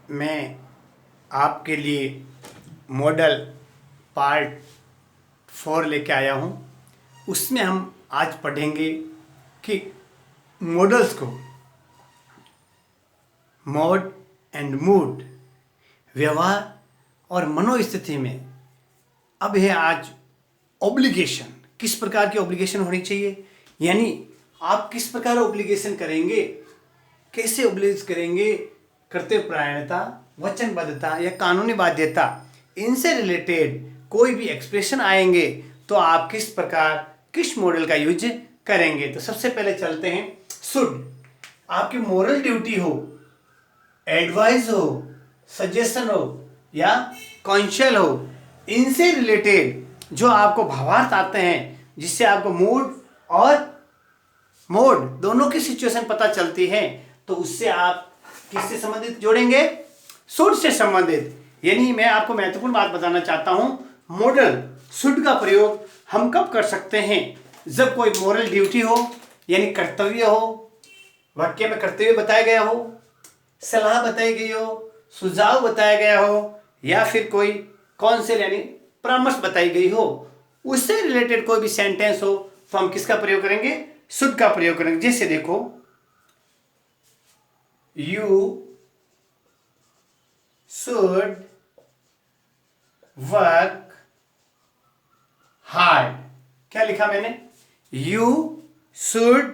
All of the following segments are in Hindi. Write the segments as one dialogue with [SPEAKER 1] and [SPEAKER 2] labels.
[SPEAKER 1] मैं आपके लिए मॉडल पार्ट 4 लेके आया हूँ। उसमें हम आज पढ़ेंगे कि मॉडल्स को मोड एंड मूड, व्यवहार और मनोस्थिति में अब है आज ऑब्लिगेशन। किस प्रकार की ऑब्लिगेशन होनी चाहिए, यानी आप किस प्रकार ऑब्लिगेशन करेंगे, कैसे ऑब्लिगेट करेंगे, कर्तव्यपरायणता, वचनबद्धता या कानूनी बाध्यता, इनसे रिलेटेड कोई भी एक्सप्रेशन आएंगे तो आप किस प्रकार किस मॉडल का यूज करेंगे। तो सबसे पहले चलते हैं शुड। आपकी मोरल ड्यूटी हो, एडवाइस हो, सजेशन हो या कॉन्शियल हो, इनसे रिलेटेड जो आपको भावार्थ आते हैं, जिससे आपको मूड और मोड दोनों की सिचुएशन पता चलती है, तो उससे आप किससे संबंधित जोड़ेंगे, शुड से संबंधित। यानी मैं आपको महत्वपूर्ण बात बताना चाहता हूं, मॉडल शुड का प्रयोग हम कब कर सकते हैं, जब कोई मोरल ड्यूटी हो यानी कर्तव्य हो, वाक्य में कर्तव्य बताया गया हो, सलाह बताई गई हो, सुझाव बताया गया हो, या फिर कोई काउंसिल यानी परामर्श बताई गई हो, उससे रिलेटेड कोई भी सेंटेंस हो, तो हम किसका प्रयोग करेंगे, शुड का प्रयोग करेंगे। जैसे देखो, यू शुड वर्क हार्ड। क्या लिखा मैंने, you should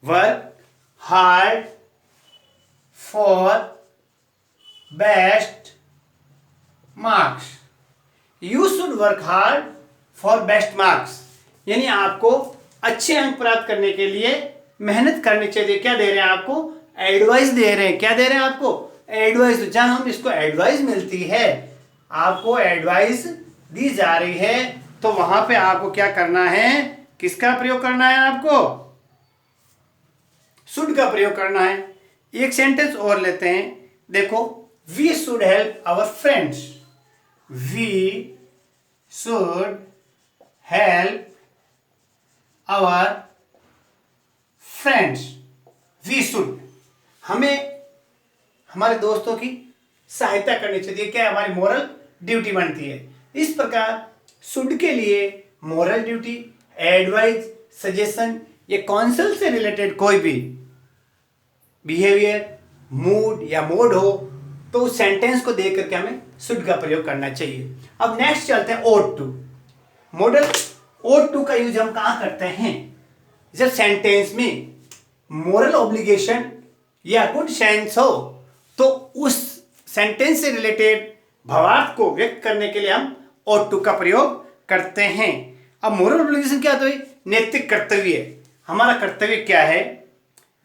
[SPEAKER 1] work hard for best marks. You should work hard for best marks, यानी आपको अच्छे अंक प्राप्त करने के लिए मेहनत करनी चाहिए। क्या दे रहे हैं आपको, एडवाइस दे रहे हैं। क्या दे रहे हैं आपको, एडवाइस। जहां हम इसको एडवाइस मिलती है, आपको एडवाइस दी जा रही है, तो वहां पे आपको क्या करना है, किसका प्रयोग करना है, आपको शुड का प्रयोग करना है। एक सेंटेंस और लेते हैं, देखो, we should help our friends. We should help our friends. We should, हमें हमारे दोस्तों की सहायता करनी चाहिए। क्या हमारी मोरल ड्यूटी बनती है। इस प्रकार शुड के लिए मोरल ड्यूटी, एडवाइस, सजेशन या काउंसिल से रिलेटेड कोई भी बिहेवियर, मूड या मोड हो, तो उस सेंटेंस को देख करके हमें शुड का प्रयोग करना चाहिए। अब नेक्स्ट चलते हैं ought to। Model ought to का यूज हम कहां करते हैं, जब सेंटेंस में मोरल ऑब्लिगेशन या गुड सेंस हो, तो उस सेंटेंस से रिलेटेड भावार्थ को व्यक्त करने के लिए हम ought to का प्रयोग करते हैं। अब मोरल ऑब्लिगेशन क्या, तो नैतिक कर्तव्य, हमारा कर्तव्य क्या है,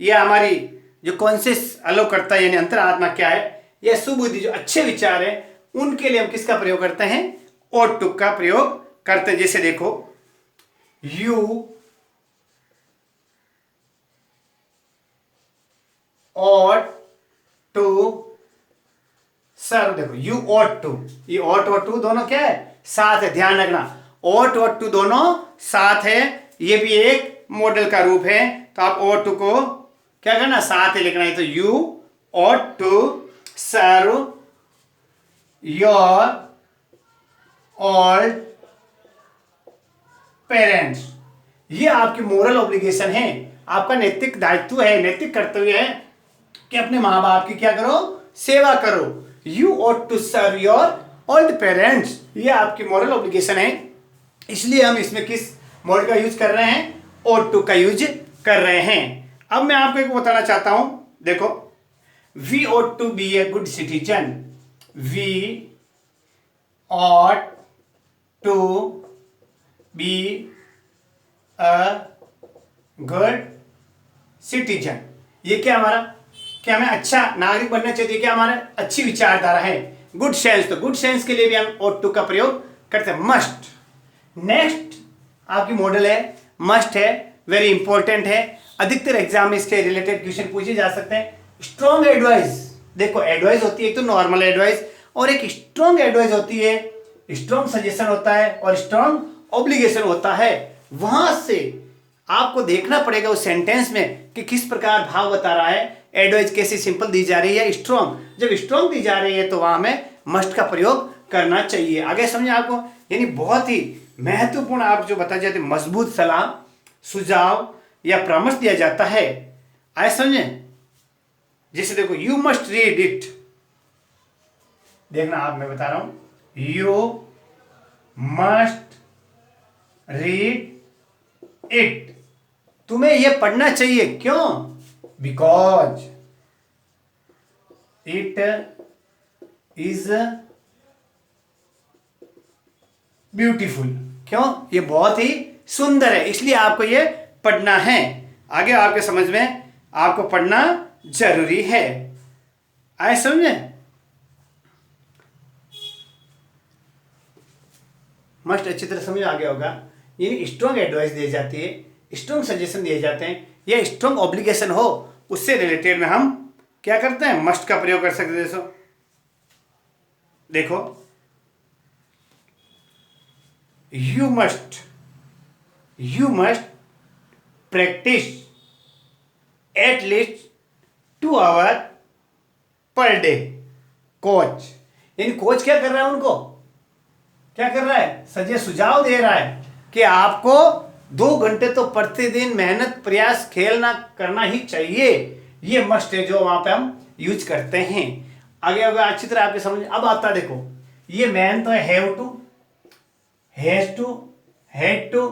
[SPEAKER 1] या हमारी जो कॉन्शियस अलो करता है यानी अंतरात्मा क्या है, या सुबुद्धि जो अच्छे विचार है, उनके लिए हम किसका प्रयोग करते हैं, ought to का प्रयोग करते हैं। जैसे देखो, यू ought to सर्व। देखो, यू ought to, ये ought to दोनों क्या है, साथ है। ध्यान रखना, ought to दोनों साथ है, ये भी एक मॉडल का रूप है। तो आप ought to को क्या करना, साथ ही लिखना है। तो you ought to serve your old parents. ये आपकी मोरल ऑब्लिगेशन है, आपका नैतिक दायित्व है, नैतिक कर्तव्य है कि अपने माँ बाप की क्या करो, सेवा करो। You ought to serve your old parents, ये आपकी मोरल ऑब्लिगेशन है। इसलिए हम इसमें किस मॉडल का यूज कर रहे हैं, ought to का यूज कर रहे हैं। अब मैं आपको एक बताना चाहता हूं, देखो, we ought to be a good citizen। We ought to be a good citizen। ये क्या हमारा, क्या हमें अच्छा नागरिक बनना चाहिए, क्या हमारा अच्छी विचारधारा है। गुड सेंस, तो गुड सेंस के लिए भी हम ought to का प्रयोग करते हैं। मस्ट, नेक्स्ट आपकी मॉडल है, मस्ट है, वेरी इंपॉर्टेंट है। अधिकतर एग्जाम में इसके रिलेटेड क्वेश्चन पूछे जा सकते हैं। स्ट्रॉन्ग एडवाइस, देखो एडवाइस होती है एक तो नॉर्मल एडवाइस, और एक स्ट्रॉन्ग एडवाइस होती है, स्ट्रॉन्ग सजेशन होता है, और स्ट्रॉन्ग ऑब्लिगेशन होता है। वहां से आपको देखना पड़ेगा उस सेंटेंस में कि किस प्रकार भाव बता रहा है, एडवाइस कैसी सिंपल दी जा रही है, स्ट्रॉन्ग। जब स्ट्रॉन्ग दी जा रही है तो वहां हमें मस्ट का प्रयोग करना चाहिए। आगे समझे आपको, यानी बहुत ही महत्वपूर्ण आप जो बताया जाते मजबूत सलाह, सुझाव या परामर्श दिया जाता है। आए समझे, जैसे देखो यू मस्ट रीड इट, देखना आप, मैं बता रहा हूं, यू मस्ट रीड इट, तुम्हें यह पढ़ना चाहिए। क्यों? बिकॉज इट इज ब्यूटीफुल, क्यों? ये बहुत ही सुंदर है, इसलिए आपको ये पढ़ना है। आगे आपके समझ में आपको पढ़ना जरूरी है। आए समझे, मस्ट अच्छी तरह समझ आ गया होगा। यानी स्ट्रॉन्ग एडवाइस दी जाती है, स्ट्रॉन्ग सजेशन दिए जाते हैं, या स्ट्रॉन्ग ऑब्लिगेशन हो उससे रिलेटेड में हम क्या करते हैं, मस्ट का प्रयोग कर सकते हैं। देखो you must practise at least 2 hour per day. Coach, यानी कोच क्या कर रहा है, उनको क्या कर रहा है, सुझाव दे रहा है कि आपको 2 घंटे तो प्रतिदिन मेहनत, प्रयास, खेलना करना ही चाहिए। ये मस्ट है जो वहां पे हम यूज करते हैं। आगे अगर अच्छी तरह आपके समझ अब आता, देखो ये मैन तो है, have to, has to, had to,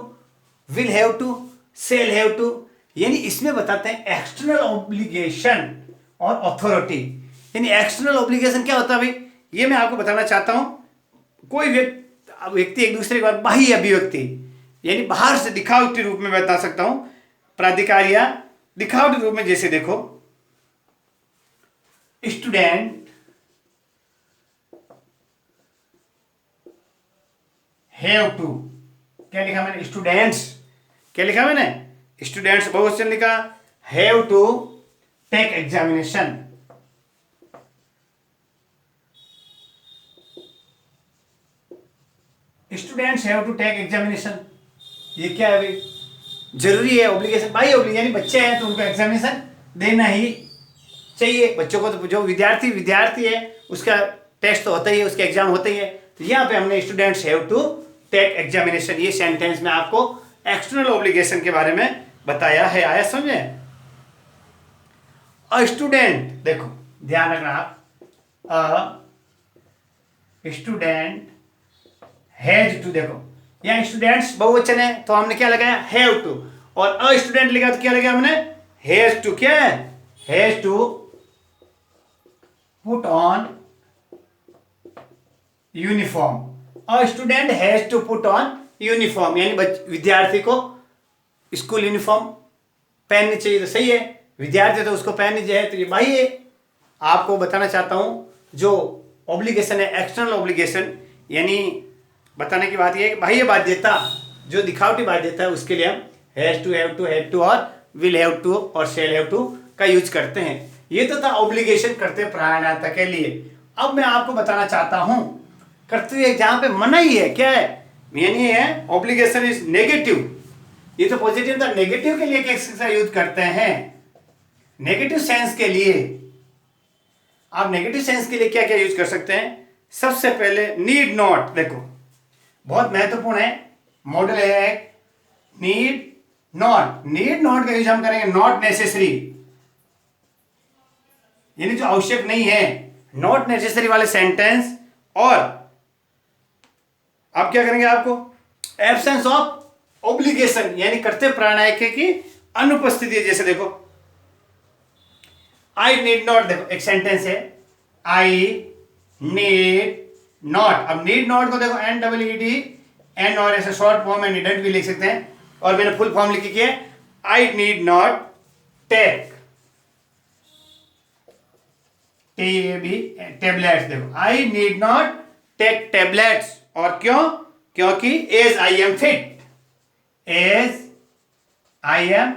[SPEAKER 1] will have to, shall have to, यानी इसमें बताते हैं एक्सटर्नल ऑब्लिगेशन और अथॉरिटी। यानी एक्सटर्नल ऑब्लिगेशन क्या होता है भाई, ये मैं आपको बताना चाहता हूं। कोई व्यक्ति एक दूसरे के बाद बाह्य अभिव्यक्ति, यानी बाहर से दिखावटी रूप में बता सकता हूं, प्राधिकार या दिखावटी रूप में। जैसे देखो स्टूडेंट हैव टू, क्या लिखा मैंने, स्टूडेंट्स, क्या लिखा मैंने, स्टूडेंट्स बहुवचन लिखा, have to take examination. Students have to take examination, ये क्या है भाई, जरूरी है, ऑब्लिगेशन, भाई यानी बच्चे हैं तो उनको एग्जामिनेशन देना ही चाहिए। बच्चों को तो जो विद्यार्थी है उसका टेस्ट तो होता ही है, उसके एग्जाम होते ही है। तो यहाँ पे हमने students have to take examination, ये सेंटेंस में आपको एक्सटर्नल ऑब्लिगेशन के बारे में बताया है। आया समझे? अ स्टूडेंट, देखो ध्यान रखना आप, अ स्टूडेंट हैज टू, देखो यहाँ स्टूडेंट्स बहुवचन है तो हमने क्या लगाया, हैव टू, और अ स्टूडेंट लिखा तो क्या लगाया हमने, हैज टू। क्या है, has to put on uniform. A student has to put on uniform, यानी विद्यार्थी को स्कूल यूनिफॉर्म पहननी चाहिए, तो सही है, विद्यार्थी तो उसको पहननी चाहिए, तो ये भाई है। आपको बताना चाहता हूं जो ऑब्लिगेशन है, एक्सटर्नल ऑब्लिगेशन, यानी बताने की बात यह है कि बाह्य बाध्यता, जो दिखावटी बाध्यता है, उसके लिए हम has to, have to, had to और विल हैव टू और शैल हैव टू का यूज करते हैं। ये तो था ऑब्लिगेशन, कर्तव्य परायणता के लिए। अब मैं आपको बताना चाहता हूं कर्तव्य जहां पे मनाही है, क्या है, यानी है ऑब्लिगेशन इज नेगेटिव। ये तो पॉजिटिव था, नेगेटिव के लिए कैसे यूज करते हैं, नेगेटिव सेंस के लिए। आप नेगेटिव सेंस के लिए क्या क्या यूज कर सकते हैं, सबसे पहले नीड नॉट, देखो बहुत महत्वपूर्ण है, मॉडल है नीड नॉट। नीड नॉट का यूज हम करेंगे नॉट नेसेसरी, यानी जो आवश्यक नहीं है, नॉट नेसेसरी वाले सेंटेंस। और आप क्या करेंगे, आपको एब्सेंस ऑफ ऑब्लिगेशन, यानी कर्तव्य परायणता की अनुपस्थिति है। जैसे देखो आई नीड नॉट, देखो एक सेंटेंस है, आई नीड नॉट। अब नीड नॉट को देखो NEED, एन और ऐसे शॉर्ट फॉर्म में नीडेंट भी लिख सकते हैं, और मैंने फुल फॉर्म लिखी है I need not take tablets. देखो I need not take tablets, और क्यों, क्योंकि as I am fit, as I am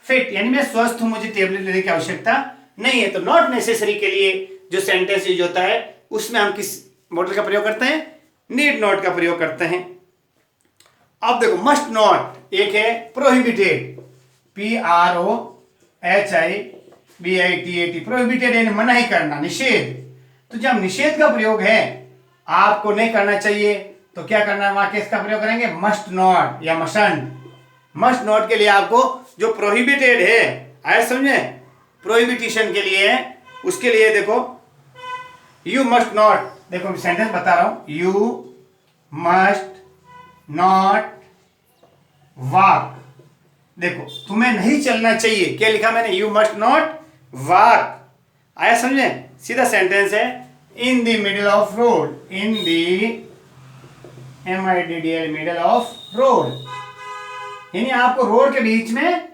[SPEAKER 1] fit, यानी मैं स्वस्थ हूं, मुझे टेबलेट लेने की आवश्यकता नहीं है। तो नॉट नेसेसरी के लिए जो सेंटेंस यूज होता है उसमें हम किस मॉडल का प्रयोग करते हैं, नीड नॉट का प्रयोग करते हैं। अब देखो मस्ट नॉट, एक है प्रोहिबिटेड, PROHI BITAT, प्रोहिबिटेड यानी मनाही करना, निषेध। तो जब निषेध का प्रयोग है, आपको नहीं करना चाहिए, तो क्या करना है, वहां किसका प्रयोग करेंगे, मस्ट नॉट या मशंट। मस्ट नॉट के लिए आपको जो प्रोहिबिटेड है, आया समझे, प्रोहिबिटिशन के लिए, उसके लिए देखो यू मस्ट नॉट, देखो मैं सेंटेंस बता रहा हूं, यू मस्ट नॉट वॉक, देखो तुम्हें नहीं चलना चाहिए, क्या लिखा मैंने, यू मस्ट नॉट वॉक, आया समझे। सीधा सेंटेंस है, in the middle of road, in the MIDDL middle of road, यानी आपको रोड के बीच में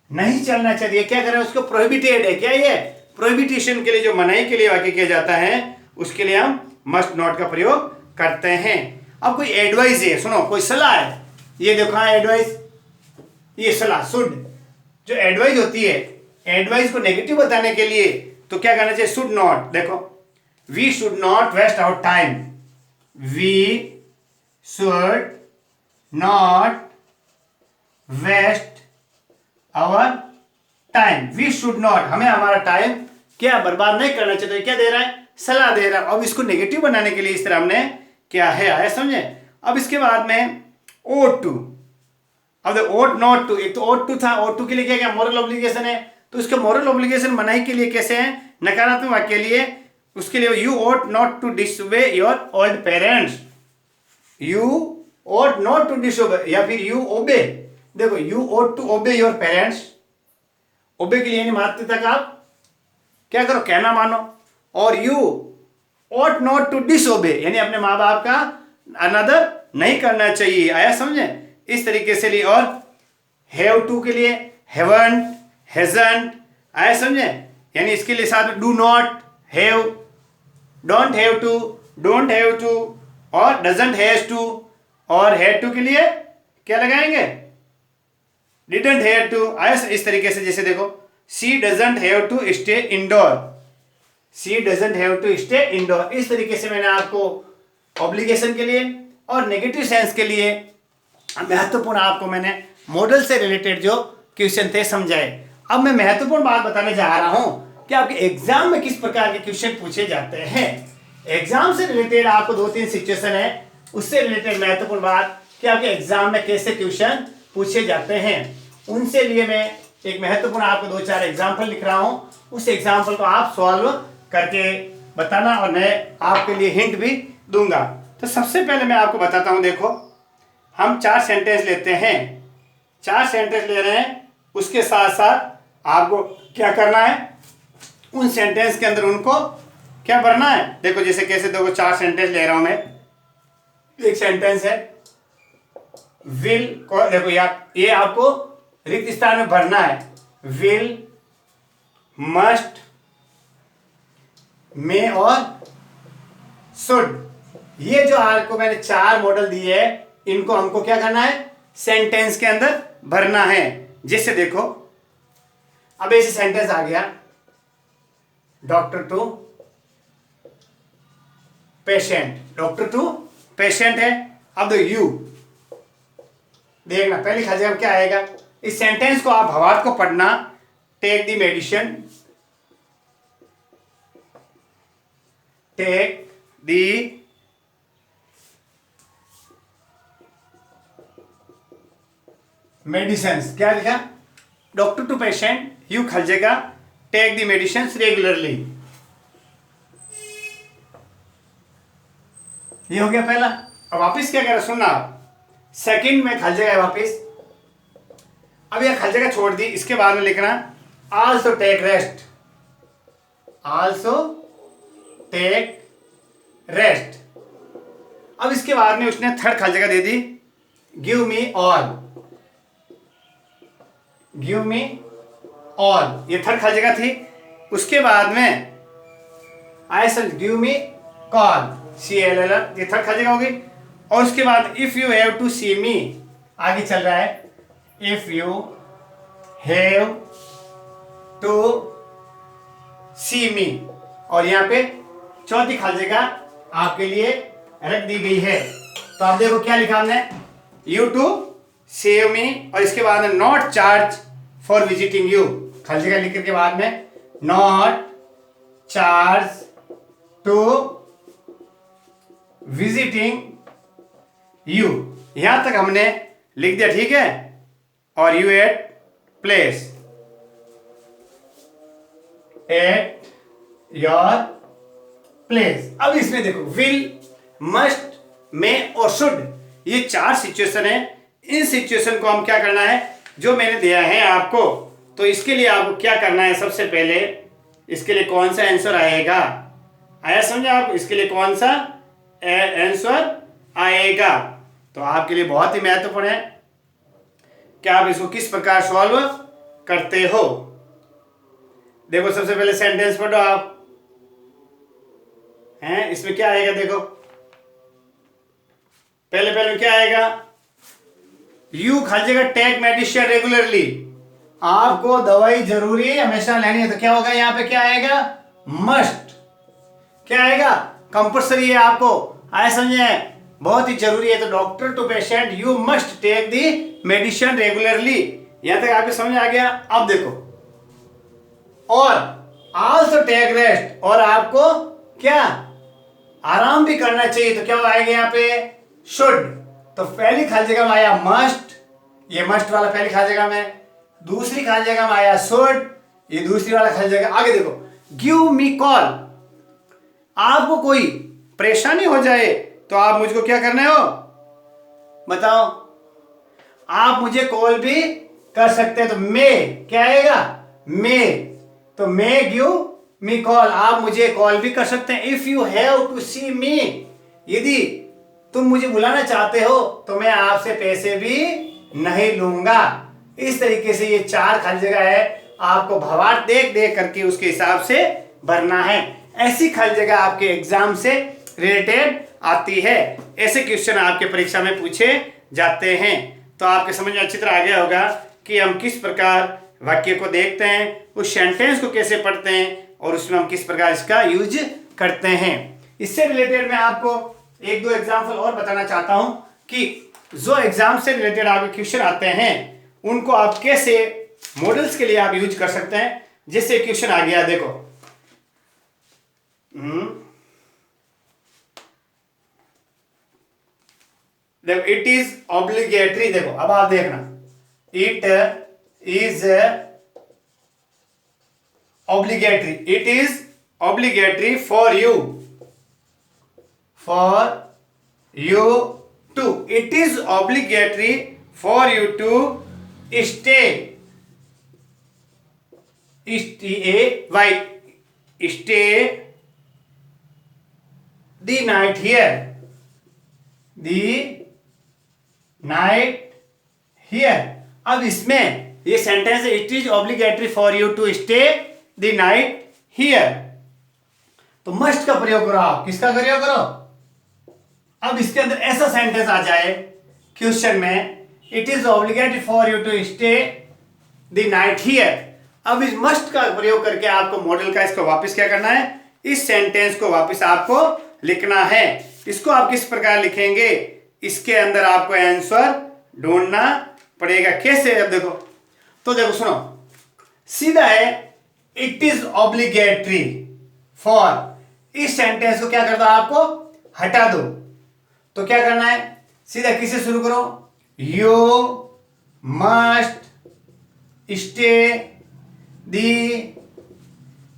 [SPEAKER 1] नहीं चलना चाहिए, क्या करें, उसको प्रोहिबिटेड है, क्या ये प्रोहिबिटेशन के लिए, जो मनाही के लिए वाक्य किया जाता है, उसके लिए हम मस्ट नॉट का प्रयोग करते हैं। अब कोई एडवाइस है, सुनो, कोई सलाह है, ये देखो हाँ एडवाइस, ये सलाह, शुड, जो एडवाइस होती है, एडवाइस को नेगेटिव बताने के लिए तो क्या करना चाहिए, शुड नॉट, देखो we should not waste our time, we should not waste our time, we should not, हमें हमारा टाइम क्या बर्बाद नहीं करना चाहिए, तो क्या दे रहा है, सलाह दे रहा है। अब इसको नेगेटिव बनाने के लिए इस तरह हमने क्या है, आया समझे। अब इसके बाद में ought to, अब ought not to, एक तो ought to था, ought to के लिए क्या क्या मोरल ऑब्लिगेशन है, तो इसका मोरल ऑब्लिगेशन मनाही के लिए कैसे है, नकारात्मक वाक्य के लिए, उसके लिए you ought not to disobey your old parents, you ought not to disobey, या फिर यू obey, देखो you ought to obey your parents, obey के लिए यानी माता पिता का क्या करो, कहना मानो, और you ought not to disobey यानी अपने माँ बाप का अनादर नहीं करना चाहिए, आया समझे, इस तरीके से लिए। और have to के लिए haven't, hasn't, आया समझे, यानी इसके लिए साथ में do not, have, don't have to, don't have to, और doesn't has to, और had to के लिए क्या लगाएंगे, didn't have to, आया इस तरीके से। जैसे देखो she doesn't have to stay indoor, she doesn't have to stay indoor, इस तरीके से मैंने आपको ऑब्लिगेशन के लिए और नेगेटिव सेंस के लिए महत्वपूर्ण आपको मैंने मॉडल से रिलेटेड जो क्वेश्चन थे समझाए। अब मैं महत्वपूर्ण बात बताने जा रहा हूं कि आपके एग्जाम में किस प्रकार के क्वेश्चन पूछे जाते हैं। एग्जाम से रिलेटेड आपको 2-3 सिचुएशन है, उससे रिलेटेड महत्वपूर्ण बात कि आपके एग्जाम में कैसे क्वेश्चन पूछे जाते हैं, उनसे लिए मैं एक महत्वपूर्ण आपको 2-4 एग्जाम्पल लिख रहा हूं, उस एग्जाम्पल को आप सॉल्व करके बताना और मैं आपके लिए हिंट भी दूंगा। तो सबसे पहले मैं आपको बताता हूं, देखो हम 4 सेंटेंस लेते हैं, 4 सेंटेंस ले रहे हैं, उसके साथ साथ आपको क्या करना है, उन सेंटेंस के अंदर उनको क्या भरना है। देखो जैसे कैसे, देखो 4 सेंटेंस ले रहा हूं मैं, एक सेंटेंस है विल, देखो यार ये आपको रिक्त स्थान में भरना है, विल, मस्ट, मे और शुड, ये जो आपको मैंने 4 मॉडल दिए हैं, इनको हमको क्या करना है, सेंटेंस के अंदर भरना है। जैसे देखो अब ऐसे सेंटेंस आ गया, doctor to patient, doctor to patient है। अब दो यू, देखना पहले खाली अब क्या आएगा, इस सेंटेंस को आप भावार्थ को पढ़ना, take the medicine, take the medicine, क्या लिखा, डॉक्टर टू पेशेंट, यू खर्चेगा, टेक द मेडिसिन रेगुलरली, ये हो गया पहला। अब वापिस क्या कह रहा सुनना, सेकंड में खर्चेगा वापिस, अब यह खर्चेगा छोड़ दी, इसके बाद में लिखना also take rest, also take rest. अब इसके बाद में उसने थर्ड खर्चेगा दे दी, give me all, give me all, ये थर्ड खर्चेगा थी। उसके बाद में I shall give me call, CLL, ये थर्ड खर्चेगा होगी। और उसके बाद if you have to see me, आगे चल रहा है, if you have to see me, और यहाँ पे चौथी खर्चेगा आपके लिए रख दी गई है। तो आप देखो क्या लिखा हमने, यू टू सेव मी, और इसके बाद में not charge for visiting you, खर्चेगा लिखने के बाद में not charge to visiting you. यहां तक हमने लिख दिया, ठीक है। और you at place at your place. अब इसमें देखो विल, मस्ट, मे और शुड, ये 4 सिचुएशन है। इन सिचुएशन को हम क्या करना है, जो मैंने दिया है आपको, तो इसके लिए आपको क्या करना है, सबसे पहले इसके लिए कौन सा आंसर आएगा, आया समझा आप, इसके लिए कौन सा आंसर आएगा। तो आपके लिए बहुत ही महत्वपूर्ण है कि आप इसको किस प्रकार सॉल्व करते हो। देखो सबसे पहले सेंटेंस पढ़ो आप, हैं इसमें क्या आएगा, देखो पहले पहले क्या आएगा, यू खालिएगा टेक मेडिसिन रेगुलरली, आपको दवाई जरूरी हमेशा लेनी है। तो क्या होगा यहाँ पे, क्या आएगा, मस्ट, क्या आएगा, कंपल्सरी है आपको, आया समझे, बहुत ही जरूरी है। तो doctor to patient you must take the medicine regularly. यहां तक आपको समझ आ गया। अब देखो, और आल्सो टेक रेस्ट, और आपको क्या आराम भी करना चाहिए। तो क्या आएगा यहाँ पे, शुड। तो पहली खाली जगह में आया मस्ट, ये मस्ट वाला पहली खाली जगह में, दूसरी खाली जगह में आया शुड, ये दूसरी वाला खाली जगह। आगे देखो, गिव मी कॉल, आपको कोई परेशानी हो जाए तो आप मुझको क्या करना हो बताओ, आप मुझे कॉल भी कर सकते हैं। तो मे क्या आएगा, मे, तो मे गिव मी कॉल, आप मुझे कॉल भी कर सकते हैं। If you have to see मी, यदि तुम मुझे बुलाना चाहते हो तो मैं आपसे पैसे भी नहीं लूंगा। इस तरीके से ये 4 खाली जगह है, आपको भावार्थ देख देख करके उसके हिसाब से भरना है। ऐसी खाली जगह आपके एग्जाम से रिलेटेड आती है, ऐसे क्वेश्चन आपके परीक्षा में पूछे जाते हैं। तो आपके समझ में अच्छी तरह आ गया होगा कि हम किस प्रकार वाक्य को देखते हैं, उस सेंटेंस को कैसे पढ़ते हैं, और उसमें हम किस प्रकार इसका यूज करते हैं। इससे रिलेटेड मैं आपको 1-2 एग्जाम्पल और बताना चाहता हूं कि जो एग्जाम से रिलेटेड आपके क्वेश्चन आते हैं उनको आप कैसे मॉडल्स के लिए आप यूज कर सकते हैं। जैसे क्वेश्चन आ गया, देखो देखो इट इज ऑब्लिगेटरी, देखो अब आप देखना, it is obligatory, it is obligatory for you to, it is obligatory for you to stay, stay the night here, the night here. अब इसमें ये सेंटेंस है, it is obligatory for you to stay the night here. तो मस्ट का प्रयोग करो, आप किसका प्रयोग करो। अब इसके अंदर ऐसा सेंटेंस आ जाए क्वेश्चन में, it is obligatory for you to stay the night here. अब इस मस्ट का प्रयोग करके आपको मॉडल का इसको वापस क्या करना है, इस सेंटेंस को वापस आपको लिखना है। इसको आप किस प्रकार लिखेंगे, इसके अंदर आपको आंसर ढूंढना पड़ेगा। कैसे, अब देखो, तो देखो सुनो, सीधा है, इट इज ऑब्लिगेटरी फॉर, इस सेंटेंस को क्या कर दो, आपको हटा दो। तो क्या करना है, सीधा किससे शुरू करो, you must stay the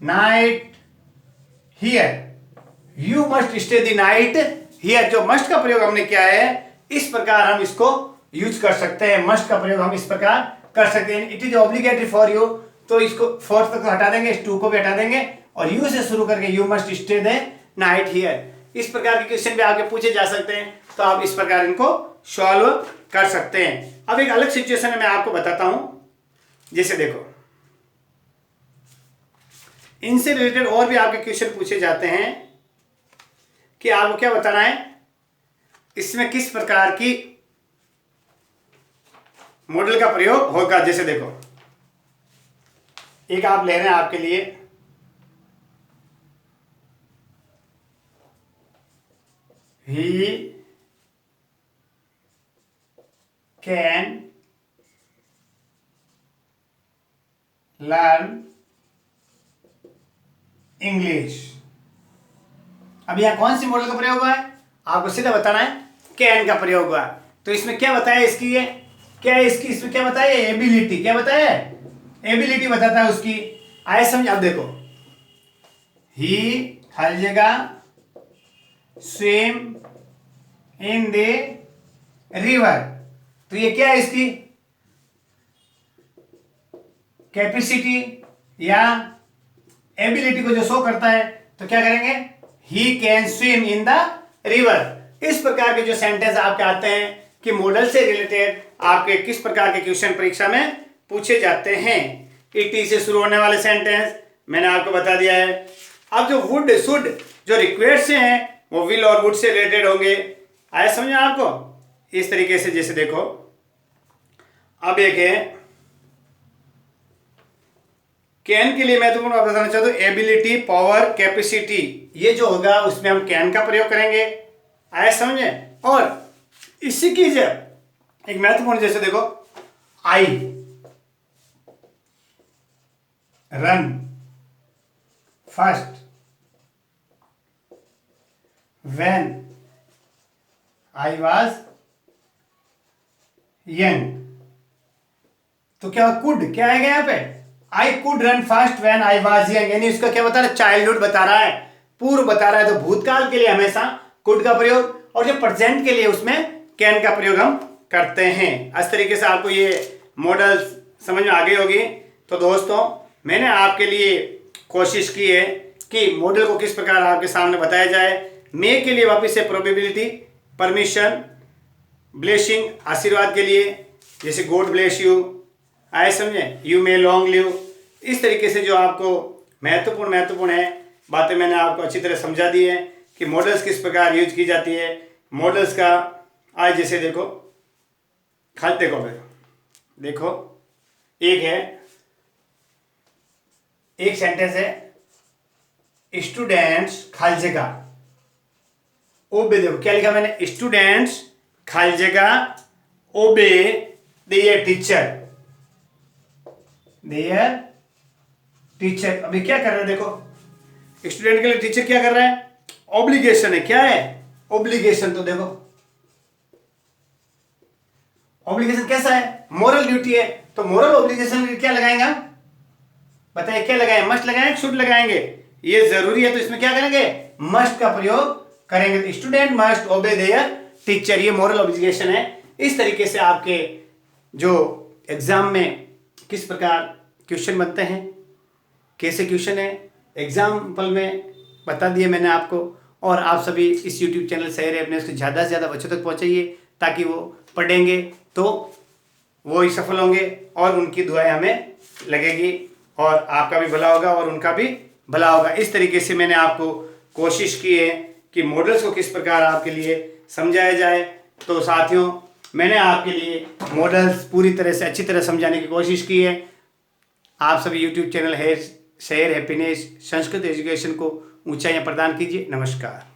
[SPEAKER 1] night here, you must stay the night here. जो मस्ट का प्रयोग हमने किया है, इस प्रकार हम इसको यूज कर सकते हैं। मस्ट का प्रयोग हम इस प्रकार कर सकते हैं, it is obligatory for you, तो इसको फोर्थ तक हटा देंगे, इस टू को भी हटा देंगे, और यू से शुरू करके you must stay the night here. इस प्रकार के क्वेश्चन भी आपके पूछे जा सकते हैं, तो आप इस प्रकार इनको सॉल्व कर सकते हैं। अब एक अलग सिचुएशन मैं आपको बताता हूं, जैसे देखो, इनसे रिलेटेड और भी आपके क्वेश्चन पूछे जाते हैं कि आपको क्या बताना है, इसमें किस प्रकार की मॉडल का प्रयोग होगा। जैसे देखो, एक आप ले रहे हैं आपके लिए, he can learn इंग्लिश। अब यहाँ कौन सी मॉडल का प्रयोग हुआ है, आपको सीधा बताना है, कैन का प्रयोग हुआ है। तो इसमें क्या बताया इसकी, ये क्या है इसकी, इसमें क्या बताया, एबिलिटी, क्या बताया, एबिलिटी बताता है उसकी। आए समझ। अब देखो, ही हर जगह स्विम इन द रिवर, तो ये क्या है इसकी कैपेसिटी या एबिलिटी को जो शो करता है। तो क्या करेंगे, he can swim in the river. इस प्रकार के जो सेंटेंस आपके आते हैं कि मॉडल से रिलेटेड आपके किस प्रकार के क्वेश्चन परीक्षा में पूछे जाते हैं। ईटी से शुरू होने वाले सेंटेंस मैंने आपको बता दिया है। अब जो वुड शुड जो रिक्वेस्ट से हैं वो विल और वुड से रिलेटेड होंगे। आया समझ में आपको। इस तरीके से जैसे देखो, अब एक है कैन के लिए मैं तुमको बताना चाहता हूं, एबिलिटी, पावर, कैपेसिटी, ये जो होगा उसमें हम कैन का प्रयोग करेंगे। आया समझे। और इसी की जब एक महत्वपूर्ण, जैसे देखो, I run first when I was young. तो क्या कुड, क्या आएगा यहां पे, I could run fast when I was young, यानी उसका क्या बता रहा है, चाइल्डहुड बता रहा है, पूर्व बता रहा है। तो भूतकाल के लिए हमेशा कुड का प्रयोग, और जो प्रेजेंट के लिए उसमें कैन का प्रयोग हम करते हैं। इस तरीके से आपको ये मॉडल समझ में आ गई होगी। तो दोस्तों, मैंने आपके लिए कोशिश की है कि मॉडल को किस प्रकार आपके सामने बताया जाए। मे के लिए वापस से प्रोबेबिलिटी, परमिशन, ब्लेसिंग, आशीर्वाद के लिए, जैसे गॉड ब्लेस यू, आए समझे, यू मे लॉन्ग लिव। इस तरीके से जो आपको महत्वपूर्ण है बातें मैंने आपको अच्छी तरह समझा दी है कि मॉडल्स किस प्रकार यूज की जाती है। मॉडल्स का आज जैसे देखो, खाली देखो फिर देखो, एक सेंटेंस है, स्टूडेंट्स खाली जगह ओबे, देखो क्या लिखा मैंने, स्टूडेंट्स खाली जगह ओबे देयर टीचर, देयर टीचर। अभी क्या कर रहे हैं, देखो स्टूडेंट के लिए टीचर क्या कर रहा है, ऑब्लिगेशन है। क्या है ऑब्लिगेशन, तो देखो ऑब्लिगेशन कैसा है, मोरल ड्यूटी है। तो मोरल ऑब्लिगेशन क्या लगाएंगे हम, बताइए क्या लगाएंगे, मस्ट लगाएंगे, शुड लगाएंगे, ये जरूरी है। तो इसमें क्या करेंगे, मस्ट का प्रयोग करेंगे। तो स्टूडेंट मस्ट ओबे देयर टीचर, ये मोरल ऑब्लिगेशन है। इस तरीके से आपके जो एग्जाम में किस प्रकार क्वेश्चन बनते हैं, कैसे क्वेश्चन है, एग्जाम्पल में बता दिए मैंने आपको। और आप सभी इस YouTube चैनल सही अपने उसको ज़्यादा से ज़्यादा बच्चों तक पहुँचाइए, ताकि वो पढ़ेंगे तो वो ही सफल होंगे और उनकी दुआएं हमें लगेगी, और आपका भी भला होगा और उनका भी भला होगा। इस तरीके से मैंने आपको कोशिश की है कि मॉडल्स को किस प्रकार आपके लिए समझाया जाए। तो साथियों, मैंने आपके लिए मॉडल्स पूरी तरह से अच्छी तरह समझाने की कोशिश की है। आप सभी YouTube channel share happiness Sanskrit education को ऊंचाइयां प्रदान कीजिए। नमस्कार।